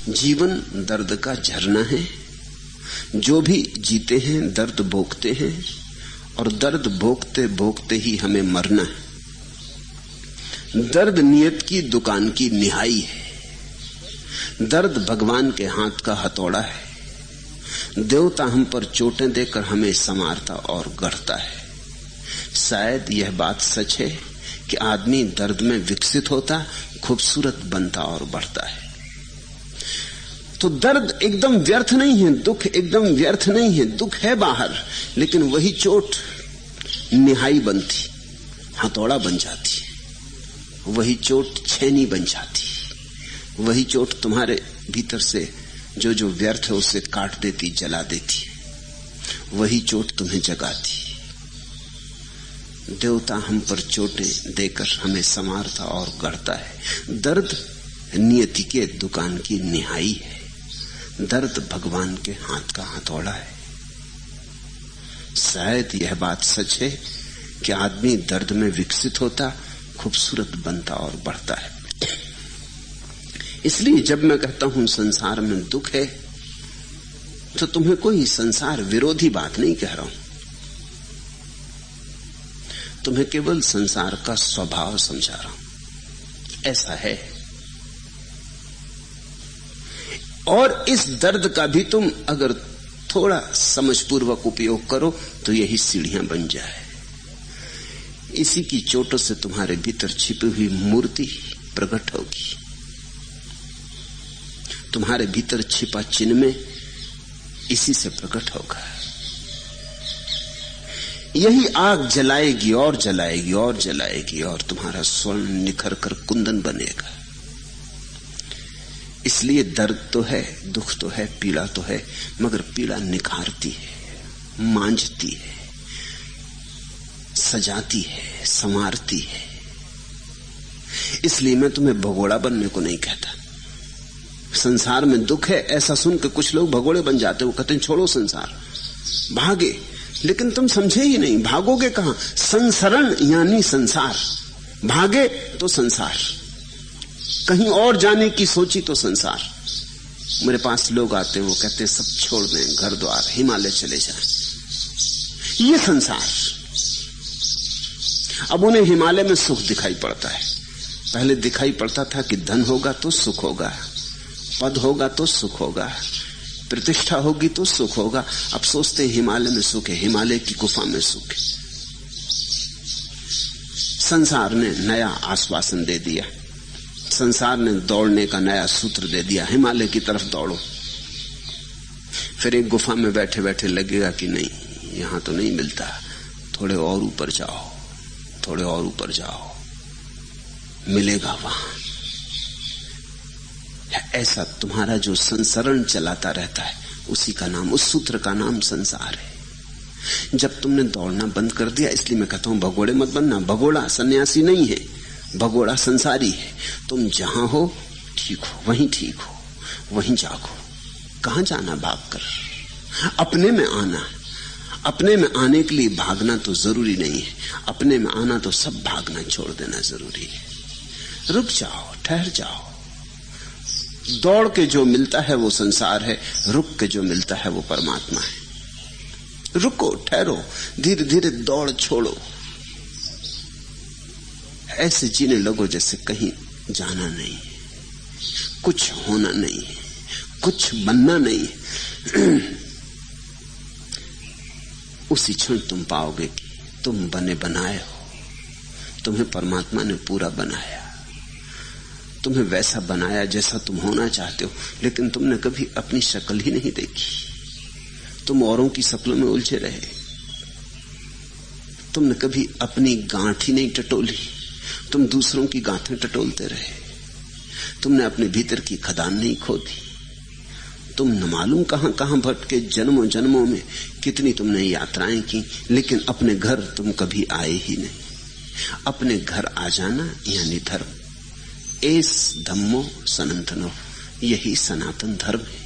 जीवन दर्द का झरना है। जो भी जीते हैं दर्द भोगते हैं और दर्द भोगते भोगते ही हमें मरना है। दर्द नियत की दुकान की निहाई है। दर्द भगवान के हाथ का हथौड़ा है। देवता हम पर चोटें देकर हमें संवारता और गढ़ता है। शायद यह बात सच है कि आदमी दर्द में विकसित होता, खूबसूरत बनता और बढ़ता है। तो दर्द एकदम व्यर्थ नहीं है, दुख एकदम व्यर्थ नहीं है। दुख है बाहर, लेकिन वही चोट निहाई बनती, हथौड़ा बन जाती। वही चोट छेनी बन जाती। वही चोट तुम्हारे भीतर से जो जो व्यर्थ है उसे काट देती, जला देती। वही चोट तुम्हें जगाती। देवता हम पर चोटें देकर हमें संवारता और गढ़ता है। दर्द नियति के दुकान की निहाई है। दर्द भगवान के हाथ का हथौड़ा है। शायद यह बात सच है कि आदमी दर्द में विकसित होता, खूबसूरत बनता और बढ़ता है। इसलिए जब मैं कहता हूं संसार में दुख है, तो तुम्हें कोई संसार विरोधी बात नहीं कह रहा हूं। तुम्हें केवल संसार का स्वभाव समझा रहा हूं। ऐसा है। और इस दर्द का भी तुम अगर थोड़ा समझपूर्वक उपयोग करो तो यही सीढ़ियां बन जाए। इसी की चोटों से तुम्हारे भीतर छिपी हुई मूर्ति प्रकट होगी। तुम्हारे भीतर छिपा चिन्ह में इसी से प्रकट होगा। यही आग जलाएगी और जलाएगी और जलाएगी और तुम्हारा स्वर्ण निखर कर कुंदन बनेगा। इसलिए दर्द तो है, दुख तो है, पीड़ा तो है, मगर पीड़ा निखारती है, मांझती है, सजाती है, संवारती है। इसलिए मैं तुम्हें भगोड़ा बनने को नहीं कहता। संसार में दुख है ऐसा सुन के कुछ लोग भगोड़े बन जाते। वो कहते हैं छोड़ो संसार, भागे। लेकिन तुम समझे ही नहीं, भागोगे कहां? संसरण यानी संसार। भागे तो संसार, कहीं और जाने की सोची तो संसार। मेरे पास लोग आते हैं, वो कहते हैं सब छोड़ दें, घर द्वार, हिमालय चले जाएं। ये संसार। अब उन्हें हिमालय में सुख दिखाई पड़ता है। पहले दिखाई पड़ता था कि धन होगा तो सुख होगा, पद होगा तो सुख होगा, प्रतिष्ठा होगी तो सुख होगा। अब सोचते हैं हिमालय में सुख है, हिमालय की गुफा में सुख है। संसार ने नया आश्वासन दे दिया। संसार ने दौड़ने का नया सूत्र दे दिया, हिमालय की तरफ दौड़ो। फिर एक गुफा में बैठे बैठे लगेगा कि नहीं, यहां तो नहीं मिलता, थोड़े और ऊपर जाओ, थोड़े और ऊपर जाओ, मिलेगा वहां। ऐसा तुम्हारा जो संसरण चलाता रहता है, उसी का नाम, उस सूत्र का नाम संसार है। जब तुमने दौड़ना बंद कर दिया, इसलिए मैं कहता हूं भगोड़े मत बनना। भगोड़ा सन्यासी नहीं है, भगोड़ा संसारी है। तुम जहां हो ठीक हो, वहीं ठीक हो, वहीं जागो। कहां जाना भागकर? अपने में आना। अपने में आने के लिए भागना तो जरूरी नहीं है। अपने में आना तो सब भागना छोड़ देना जरूरी है। रुक जाओ, ठहर जाओ। दौड़ के जो मिलता है वो संसार है, रुक के जो मिलता है वो परमात्मा है। रुको, ठहरो, धीरे धीरे दौड़ छोड़ो। ऐसे जीने लगो जैसे कहीं जाना नहीं, कुछ होना नहीं, कुछ बनना नहीं। उसी क्षण तुम पाओगे कि तुम बने बनाए हो। तुम्हें परमात्मा ने पूरा बनाया, तुम्हें वैसा बनाया जैसा तुम होना चाहते हो। लेकिन तुमने कभी अपनी शक्ल ही नहीं देखी। तुम औरों की शक्लों में उलझे रहे। तुमने कभी अपनी गांठ ही नहीं टटोली। तुम दूसरों की गांठें टटोलते रहे। तुमने अपने भीतर की खदान नहीं खोदी। तुम न मालूम कहां कहां भटके, जन्मों जन्मों में कितनी तुमने यात्राएं की, लेकिन अपने घर तुम कभी आए ही नहीं। अपने घर आ जाना यानी धर्म। एस धम्मो सनातनो, यही सनातन धर्म है।